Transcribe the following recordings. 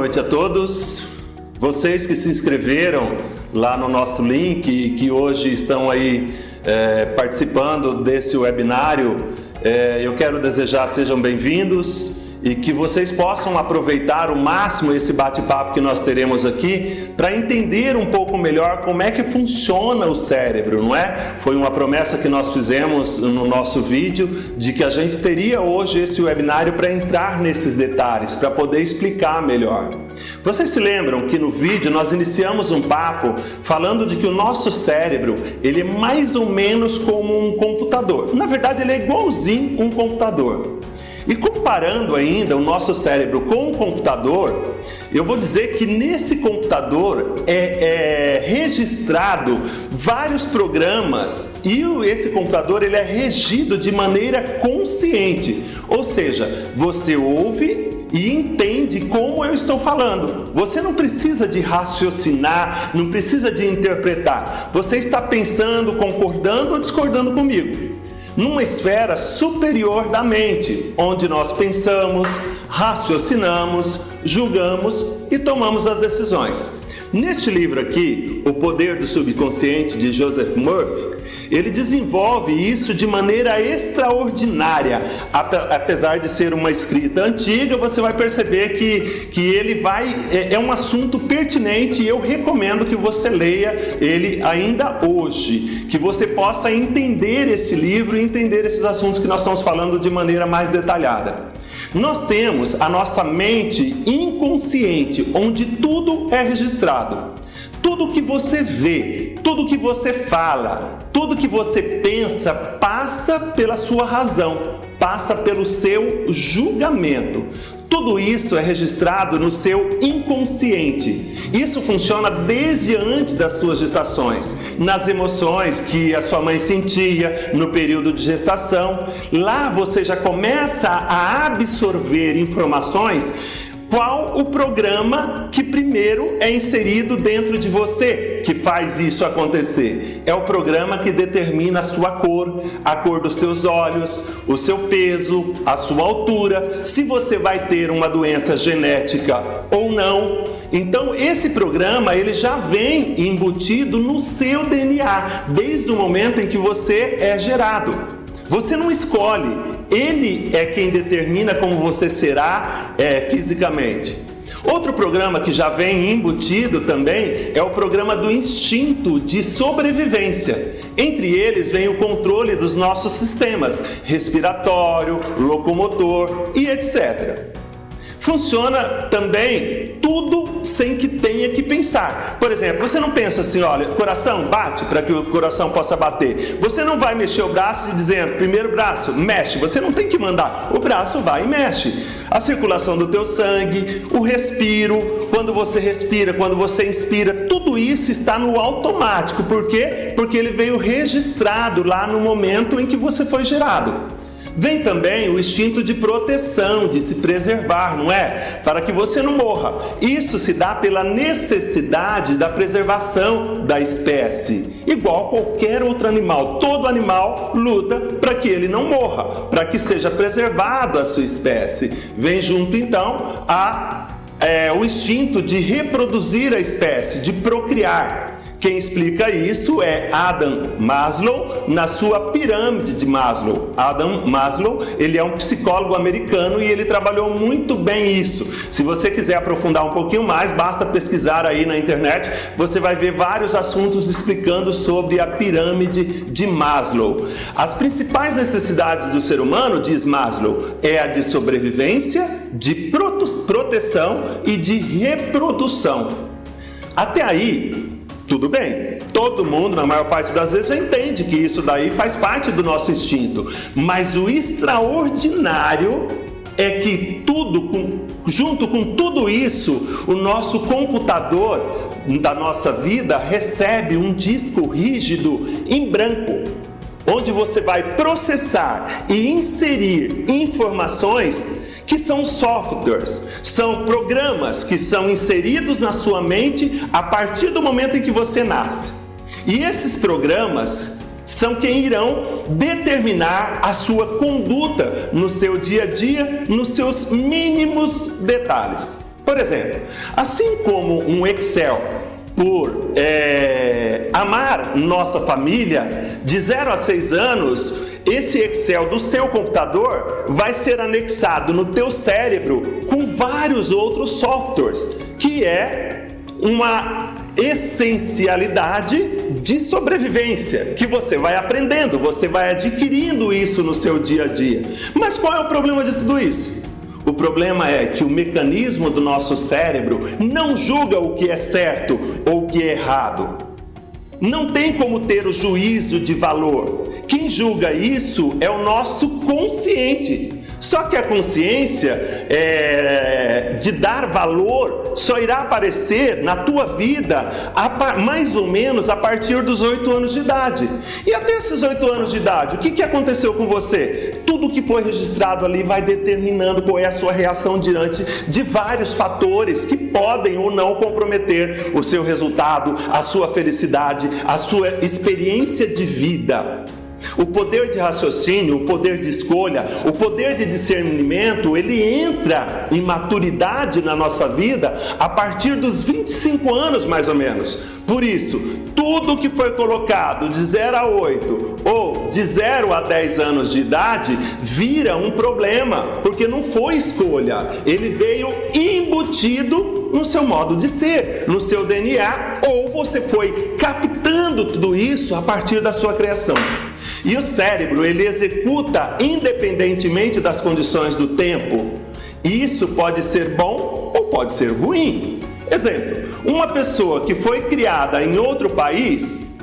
noite a todos. Vocês que se inscreveram lá no nosso link e que hoje estão aí participando desse webinário, eu quero desejar sejam bem-vindos e que vocês possam aproveitar o máximo esse bate-papo que nós teremos aqui para entender um pouco melhor como é que funciona o cérebro, não é? Foi uma promessa que nós fizemos no nosso vídeo de que a gente teria hoje esse webinário para entrar nesses detalhes, para poder explicar melhor. Vocês se lembram que no vídeo nós iniciamos um papo falando de que o nosso cérebro, ele é mais ou menos como um computador. Na verdade, ele é igualzinho um computador. E comparando ainda o nosso cérebro com o computador, eu vou dizer que nesse computador é registrado vários programas e esse computador ele é regido de maneira consciente. Ou seja, você ouve e entende como eu estou falando. Você não precisa de raciocinar, não precisa de interpretar. Você está pensando, concordando ou discordando comigo. Numa esfera superior da mente, onde nós pensamos, raciocinamos, julgamos e tomamos as decisões. Neste livro aqui, O Poder do Subconsciente, de Joseph Murphy, ele desenvolve isso de maneira extraordinária. Apesar de ser uma escrita antiga, você vai perceber que ele é um assunto pertinente e eu recomendo que você leia ele ainda hoje, que você possa entender esse livro e entender esses assuntos que nós estamos falando de maneira mais detalhada. Nós temos a nossa mente inconsciente, onde tudo é registrado. Tudo que você vê, tudo que você fala, tudo que você pensa passa pela sua razão, passa pelo seu julgamento. Tudo isso é registrado no seu inconsciente. Isso funciona desde antes das suas gestações, nas emoções que a sua mãe sentia no período de gestação. Lá você já começa a absorver informações. Qual o programa que primeiro é inserido dentro de você que faz isso acontecer? É o programa que determina a sua cor, a cor dos teus olhos, o seu peso, a sua altura, se você vai ter uma doença genética ou não. Então esse programa ele já vem embutido no seu DNA, desde o momento em que você é gerado. Você não escolhe, ele é quem determina como você será fisicamente. Outro programa que já vem embutido também é o programa do instinto de sobrevivência. Entre eles vem o controle dos nossos sistemas respiratório, locomotor e etc. Funciona também tudo sem que tenha que pensar. Por exemplo, você não pensa assim, olha, coração bate para que o coração possa bater. Você não vai mexer o braço dizendo, primeiro braço, mexe. Você não tem que mandar, o braço vai e mexe. A circulação do teu sangue, o respiro, quando você respira, quando você inspira, tudo isso está no automático. Por quê? Porque ele veio registrado lá no momento em que você foi gerado. Vem também o instinto de proteção, de se preservar, não é? Para que você não morra. Isso se dá pela necessidade da preservação da espécie. Igual qualquer outro animal. Todo animal luta para que ele não morra, para que seja preservado a sua espécie. Vem junto então o instinto de reproduzir a espécie, de procriar. Quem explica isso é Adam Maslow, na sua pirâmide de Maslow. Adam Maslow, ele é um psicólogo americano e ele trabalhou muito bem isso. Se você quiser aprofundar um pouquinho mais, basta pesquisar aí na internet, você vai ver vários assuntos explicando sobre a pirâmide de Maslow. As principais necessidades do ser humano, diz Maslow, é a de sobrevivência, de proteção e de reprodução. Até aí, tudo bem, todo mundo, na maior parte das vezes, já entende que isso daí faz parte do nosso instinto. Mas o extraordinário é que junto com tudo isso, o nosso computador da nossa vida recebe um disco rígido em branco, onde você vai processar e inserir informações que são softwares, são programas que são inseridos na sua mente a partir do momento em que você nasce. E esses programas são quem irão determinar a sua conduta no seu dia a dia, nos seus mínimos detalhes. Por exemplo, assim como um Excel, por amar nossa família, de 0 a 6 anos, esse Excel do seu computador vai ser anexado no teu cérebro com vários outros softwares, que é uma essencialidade de sobrevivência, que você vai aprendendo, você vai adquirindo isso no seu dia a dia. Mas qual é o problema de tudo isso? O problema é que o mecanismo do nosso cérebro não julga o que é certo ou o que é errado. Não tem como ter o juízo de valor. Quem julga isso é o nosso consciente. Só que a consciência de dar valor só irá aparecer na tua vida mais ou menos a partir dos 8 anos de idade. E até esses 8 anos de idade, o que aconteceu com você? Tudo que foi registrado ali vai determinando qual é a sua reação diante de vários fatores que podem ou não comprometer o seu resultado, a sua felicidade, a sua experiência de vida. O poder de raciocínio, o poder de escolha, o poder de discernimento, ele entra em maturidade na nossa vida a partir dos 25 anos mais ou menos. Por isso, tudo que foi colocado de 0 a 8 ou de 0 a 10 anos de idade vira um problema, porque não foi escolha, ele veio embutido no seu modo de ser, no seu DNA, ou você foi captando tudo isso a partir da sua criação. E o cérebro, ele executa independentemente das condições do tempo. E isso pode ser bom ou pode ser ruim. Exemplo, uma pessoa que foi criada em outro país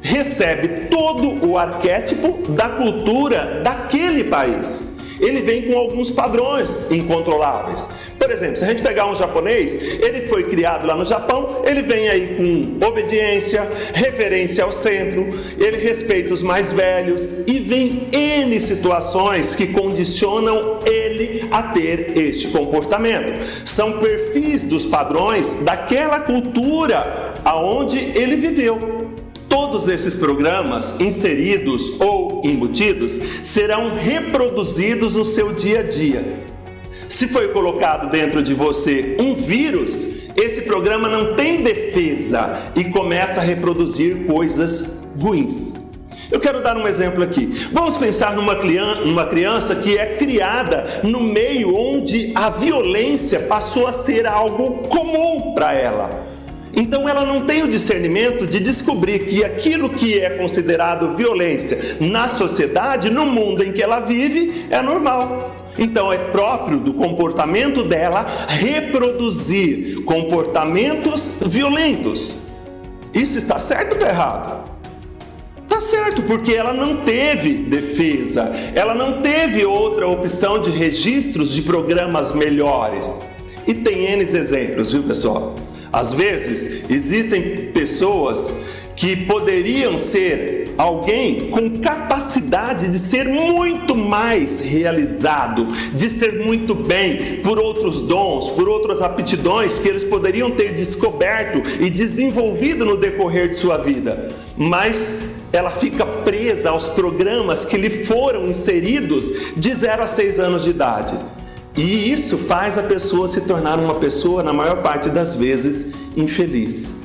recebe todo o arquétipo da cultura daquele país. Ele vem com alguns padrões incontroláveis. Por exemplo, se a gente pegar um japonês, ele foi criado lá no Japão, ele vem aí com obediência, reverência ao centro, ele respeita os mais velhos e vem N situações que condicionam ele a ter este comportamento. São perfis dos padrões daquela cultura aonde ele viveu. Todos esses programas inseridos ou embutidos serão reproduzidos no seu dia a dia. Se foi colocado dentro de você um vírus, esse programa não tem defesa e começa a reproduzir coisas ruins. Eu quero dar um exemplo aqui. Vamos pensar numa criança que é criada no meio onde a violência passou a ser algo comum para ela. Então ela não tem o discernimento de descobrir que aquilo que é considerado violência na sociedade, no mundo em que ela vive, é normal. Então é próprio do comportamento dela reproduzir comportamentos violentos. Isso está certo ou está errado? Está certo, porque ela não teve defesa, ela não teve outra opção de registros de programas melhores. E tem N exemplos, viu, pessoal? Às vezes, existem pessoas que poderiam ser alguém com capacidade de ser muito mais realizado, de ser muito bem por outros dons, por outras aptidões que eles poderiam ter descoberto e desenvolvido no decorrer de sua vida. Mas ela fica presa aos programas que lhe foram inseridos de 0 a 6 anos de idade. E isso faz a pessoa se tornar uma pessoa, na maior parte das vezes, infeliz.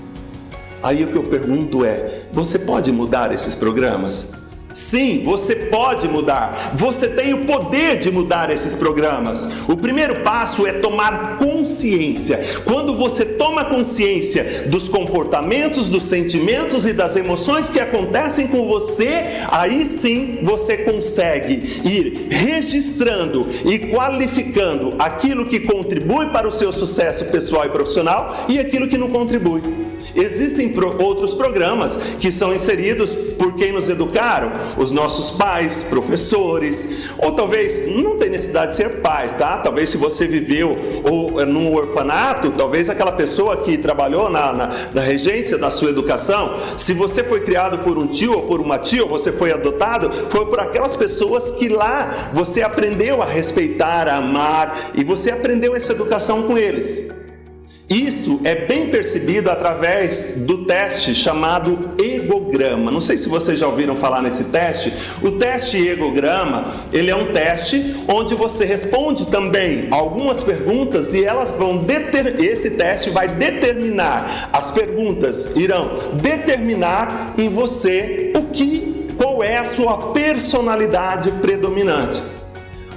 Aí o que eu pergunto é, você pode mudar esses programas? Sim, você pode mudar. Você tem o poder de mudar esses programas. O primeiro passo é tomar consciência. Quando você toma consciência dos comportamentos, dos sentimentos e das emoções que acontecem com você, aí sim você consegue ir registrando e qualificando aquilo que contribui para o seu sucesso pessoal e profissional e aquilo que não contribui. Existem outros programas que são inseridos por quem nos educaram, os nossos pais, professores, ou talvez não tem necessidade de ser pais, tá? Talvez se você viveu num orfanato, talvez aquela pessoa que trabalhou na regência da sua educação, se você foi criado por um tio ou por uma tia, ou você foi adotado, foi por aquelas pessoas que lá você aprendeu a respeitar, a amar, e você aprendeu essa educação com eles. Isso é bem percebido através do teste chamado egograma. Não sei se vocês já ouviram falar nesse teste. O teste egograma, ele é um teste onde você responde também algumas perguntas e elas vão esse teste vai determinar, as perguntas irão determinar em você qual é a sua personalidade predominante.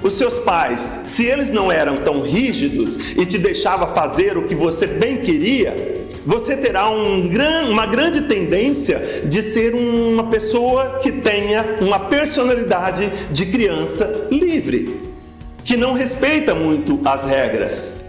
Os seus pais, se eles não eram tão rígidos e te deixavam fazer o que você bem queria, você terá uma grande tendência de ser uma pessoa que tenha uma personalidade de criança livre, que não respeita muito as regras,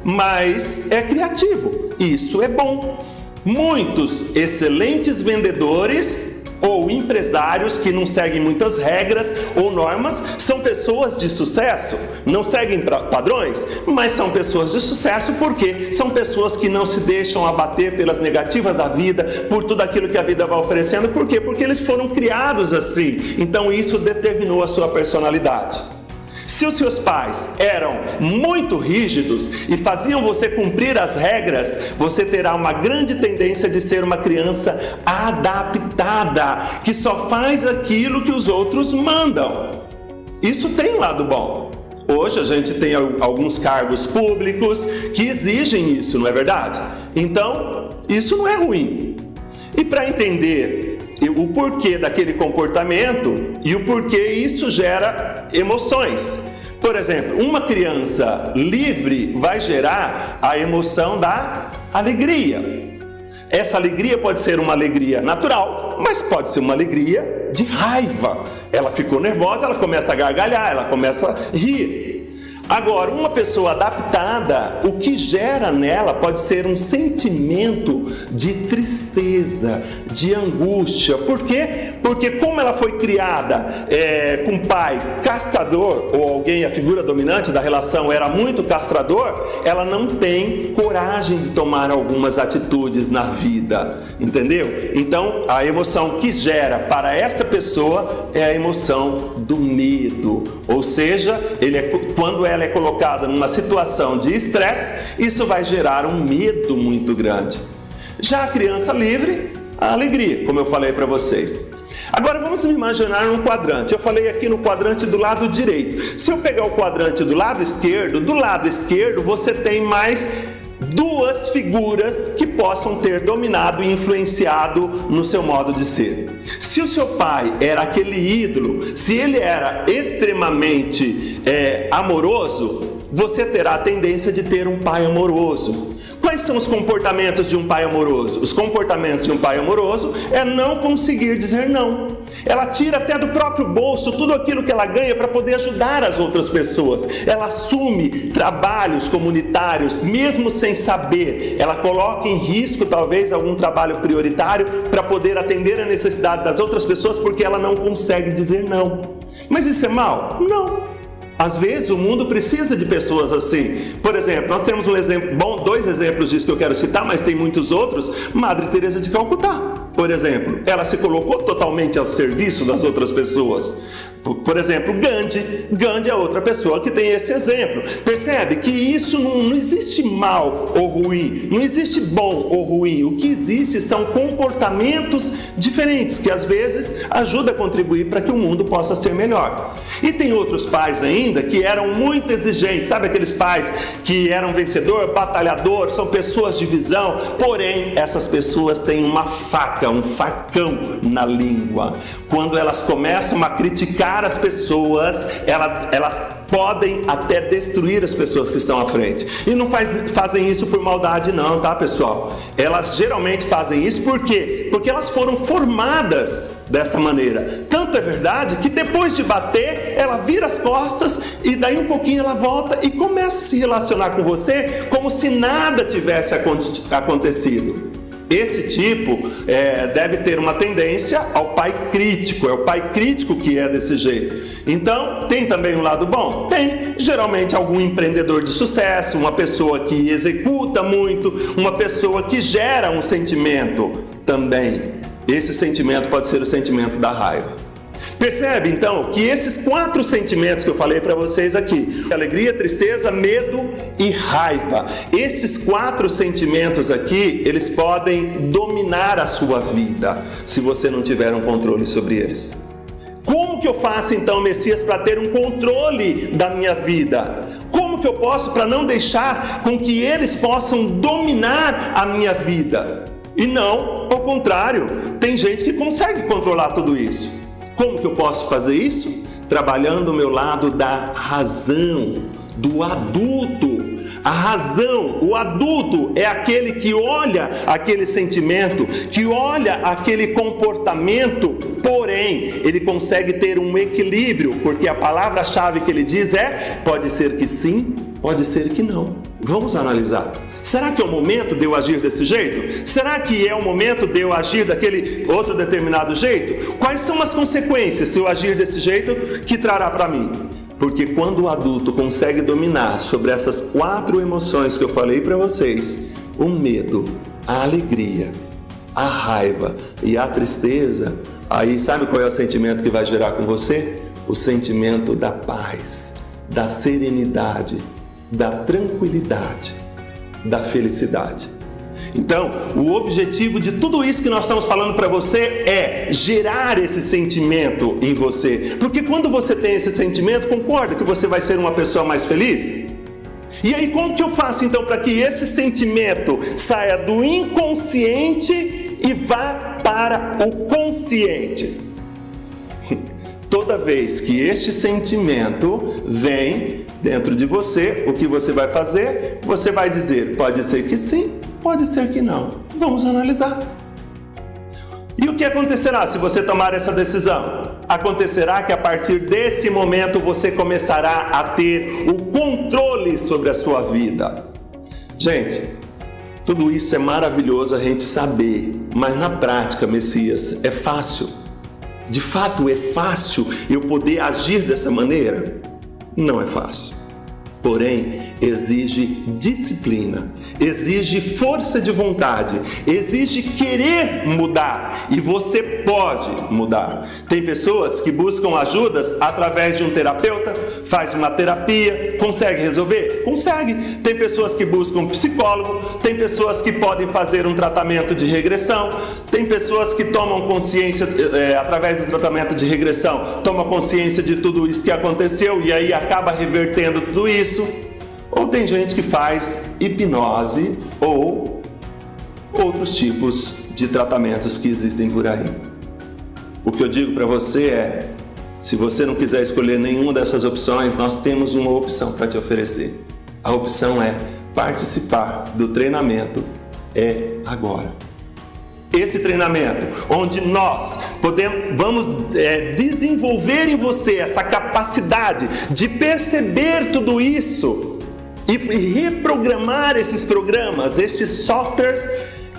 mas é criativo. Isso é bom. Muitos excelentes vendedores ou empresários que não seguem muitas regras ou normas são pessoas de sucesso, não seguem padrões, mas são pessoas de sucesso porque são pessoas que não se deixam abater pelas negativas da vida, por tudo aquilo que a vida vai oferecendo. Por quê? Porque eles foram criados assim, então isso determinou a sua personalidade. Se os seus pais eram muito rígidos e faziam você cumprir as regras, você terá uma grande tendência de ser uma criança adaptada, que só faz aquilo que os outros mandam. Isso tem um lado bom. Hoje a gente tem alguns cargos públicos que exigem isso, não é verdade? Então, isso não é ruim. E para entender o porquê daquele comportamento e o porquê isso gera emoções. Por exemplo, uma criança livre vai gerar a emoção da alegria. Essa alegria pode ser uma alegria natural, mas pode ser uma alegria de raiva. Ela ficou nervosa, ela começa a gargalhar, ela começa a rir. Agora, uma pessoa adaptada, o que gera nela pode ser um sentimento de tristeza, de angústia. Por quê? Porque como ela foi criada com um pai castrador, ou alguém, a figura dominante da relação era muito castrador, ela não tem coragem de tomar algumas atitudes na vida, entendeu? Então, a emoção que gera para esta pessoa é a emoção do medo, ou seja, quando ela é colocada numa situação de estresse, isso vai gerar um medo muito grande. Já a criança livre, a alegria, como eu falei para vocês. Agora vamos imaginar um quadrante. Eu falei aqui no quadrante do lado direito. Se eu pegar o quadrante do lado esquerdo você tem mais duas figuras que possam ter dominado e influenciado no seu modo de ser. Se o seu pai era aquele ídolo, se ele era extremamente amoroso, você terá a tendência de ter um pai amoroso. Quais são os comportamentos de um pai amoroso? Os comportamentos de um pai amoroso é não conseguir dizer não. Ela tira até do próprio bolso tudo aquilo que ela ganha para poder ajudar as outras pessoas. Ela assume trabalhos comunitários, mesmo sem saber. Ela coloca em risco, talvez, algum trabalho prioritário para poder atender a necessidade das outras pessoas, porque ela não consegue dizer não. Mas isso é mal? Não. Às vezes o mundo precisa de pessoas assim. Por exemplo, nós temos dois exemplos disso que eu quero citar, mas tem muitos outros. Madre Teresa de Calcutá, por exemplo, ela se colocou totalmente ao serviço das outras pessoas. Por exemplo, Gandhi é outra pessoa que tem esse exemplo. Percebe que isso não existe mal ou ruim, não existe bom ou ruim. O que existe são comportamentos diferentes que às vezes ajudam a contribuir para que o mundo possa ser melhor. E tem outros pais ainda que eram muito exigentes, sabe aqueles pais que eram vencedor, batalhador, são pessoas de visão, porém essas pessoas têm uma faca, um facão na língua. Quando elas começam a criticar as pessoas, elas podem até destruir as pessoas que estão à frente. E não fazem isso por maldade não, tá, pessoal? Elas geralmente fazem isso por quê? Porque elas foram formadas dessa maneira. Tanto é verdade que depois de bater, ela vira as costas e daí um pouquinho ela volta e começa a se relacionar com você como se nada tivesse acontecido. Esse tipo deve ter uma tendência ao pai crítico, é o pai crítico que é desse jeito. Então, tem também um lado bom? Tem, geralmente algum empreendedor de sucesso, uma pessoa que executa muito, uma pessoa que gera um sentimento também. Esse sentimento pode ser o sentimento da raiva. Percebe então que esses 4 sentimentos que eu falei para vocês aqui, alegria, tristeza, medo e raiva, esses 4 sentimentos aqui, eles podem dominar a sua vida se você não tiver um controle sobre eles. Como que eu faço então, Messias, para ter um controle da minha vida? Como que eu posso para não deixar com que eles possam dominar a minha vida? E não, ao contrário, tem gente que consegue controlar tudo isso. Como que eu posso fazer isso? Trabalhando o meu lado da razão, do adulto. A razão, o adulto é aquele que olha aquele sentimento, que olha aquele comportamento, porém, ele consegue ter um equilíbrio, porque a palavra-chave que ele diz é, pode ser que sim, pode ser que não. Vamos analisar. Será que é o momento de eu agir desse jeito? Será que é o momento de eu agir daquele outro determinado jeito? Quais são as consequências se eu agir desse jeito que trará para mim? Porque quando o adulto consegue dominar sobre essas 4 emoções que eu falei para vocês, o medo, a alegria, a raiva e a tristeza, aí sabe qual é o sentimento que vai gerar com você? O sentimento da paz, da serenidade, da tranquilidade, da felicidade. Então, o objetivo de tudo isso que nós estamos falando para você é gerar esse sentimento em você. Porque quando você tem esse sentimento, concorda que você vai ser uma pessoa mais feliz? E aí, como que eu faço então para que esse sentimento saia do inconsciente e vá para o consciente? Toda vez que este sentimento vem dentro de você, o que você vai fazer? Você vai dizer, pode ser que sim, pode ser que não. Vamos analisar. E o que acontecerá se você tomar essa decisão? Acontecerá que a partir desse momento você começará a ter o controle sobre a sua vida. Gente, tudo isso é maravilhoso a gente saber, mas na prática, Messias, é fácil? De fato é fácil eu poder agir dessa maneira? Não é fácil. Porém, exige disciplina, exige força de vontade, exige querer mudar, e você pode mudar. Tem pessoas que buscam ajudas através de um terapeuta, faz uma terapia, consegue resolver? Consegue. Tem pessoas que buscam um psicólogo, tem pessoas que podem fazer um tratamento de regressão, tem pessoas que tomam consciência, através do tratamento de regressão, tomam consciência de tudo isso que aconteceu e aí acaba revertendo tudo isso. Ou tem gente que faz hipnose ou outros tipos de tratamentos que existem por aí. O que eu digo para você é, se você não quiser escolher nenhuma dessas opções, nós temos uma opção para te oferecer. A opção é participar do treinamento agora. Esse treinamento, onde nós vamos desenvolver em você essa capacidade de perceber tudo isso e reprogramar esses programas, esses softwares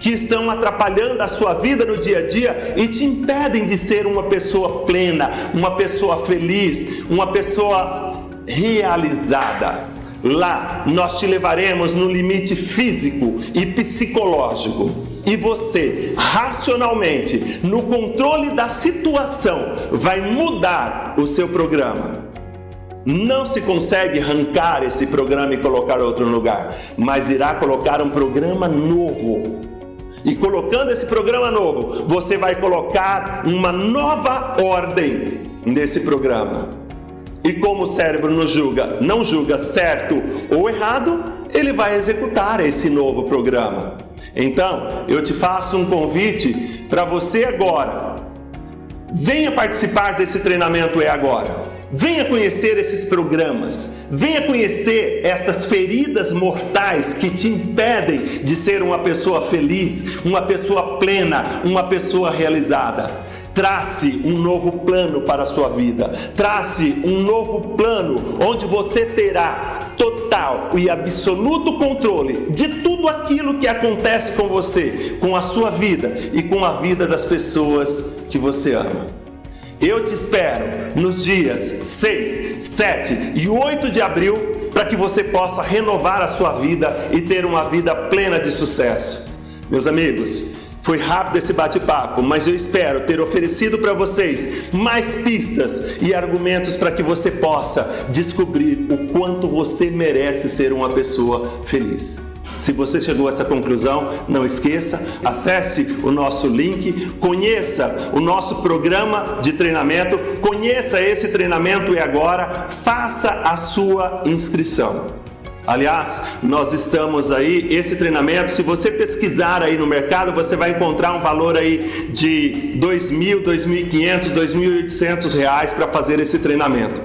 que estão atrapalhando a sua vida no dia a dia e te impedem de ser uma pessoa plena, uma pessoa feliz, uma pessoa realizada. Lá nós te levaremos no limite físico e psicológico. E você, racionalmente, no controle da situação, vai mudar o seu programa. Não se consegue arrancar esse programa e colocar outro lugar, mas irá colocar um programa novo. E colocando esse programa novo, você vai colocar uma nova ordem nesse programa. E como o cérebro não julga certo ou errado, ele vai executar esse novo programa. Então, eu te faço um convite para você agora. Venha participar desse treinamento agora. Venha conhecer esses programas. Venha conhecer estas feridas mortais que te impedem de ser uma pessoa feliz, uma pessoa plena, uma pessoa realizada. Trace um novo plano para a sua vida. Trace um novo plano onde você terá total e absoluto controle de tudo aquilo que acontece com você, com a sua vida e com a vida das pessoas que você ama. Eu te espero nos dias 6, 7 e 8 de abril para que você possa renovar a sua vida e ter uma vida plena de sucesso. Meus amigos, Foi rápido esse bate-papo, mas eu espero ter oferecido para vocês mais pistas e argumentos para que você possa descobrir o quanto você merece ser uma pessoa feliz. Se você chegou a essa conclusão, não esqueça, acesse o nosso link, conheça o nosso programa de treinamento, conheça esse treinamento e agora faça a sua inscrição. Aliás, nós estamos aí, esse treinamento, se você pesquisar aí no mercado, você vai encontrar um valor aí de R$2.000, R$2.500, R$2.800 para fazer esse treinamento.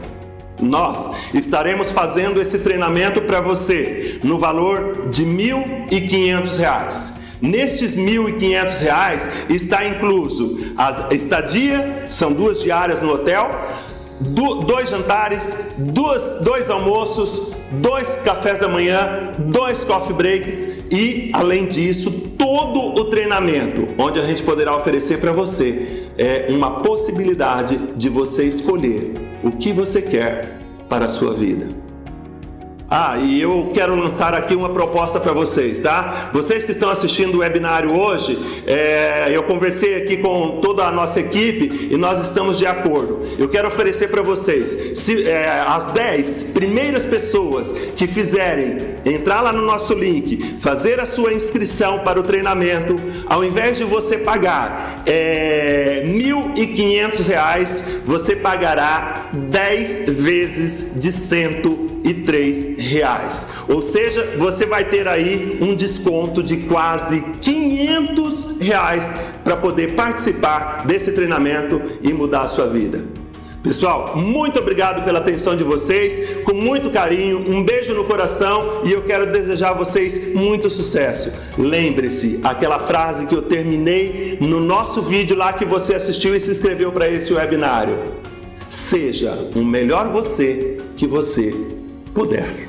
Nós estaremos fazendo esse treinamento para você no valor de R$1.500. Nestes R$1.500 está incluso a estadia, são 2 diárias no hotel, 2 jantares, 2 almoços, 2 cafés da manhã, 2 coffee breaks e, além disso, todo o treinamento, onde a gente poderá oferecer para você uma possibilidade de você escolher o que você quer para a sua vida. E eu quero lançar aqui uma proposta para vocês, tá? Vocês que estão assistindo o webinário hoje, eu conversei aqui com toda a nossa equipe e nós estamos de acordo. Eu quero oferecer para vocês, as 10 primeiras pessoas que entrar lá no nosso link, fazer a sua inscrição para o treinamento, ao invés de você pagar R$1.500, você pagará 10 vezes de R$103. Ou seja, você vai ter aí um desconto de quase R$500 para poder participar desse treinamento e mudar a sua vida. Pessoal, muito obrigado pela atenção de vocês, com muito carinho, um beijo no coração e eu quero desejar a vocês muito sucesso. Lembre-se, aquela frase que eu terminei no nosso vídeo lá que você assistiu e se inscreveu para esse webinário: seja o melhor você que você puder.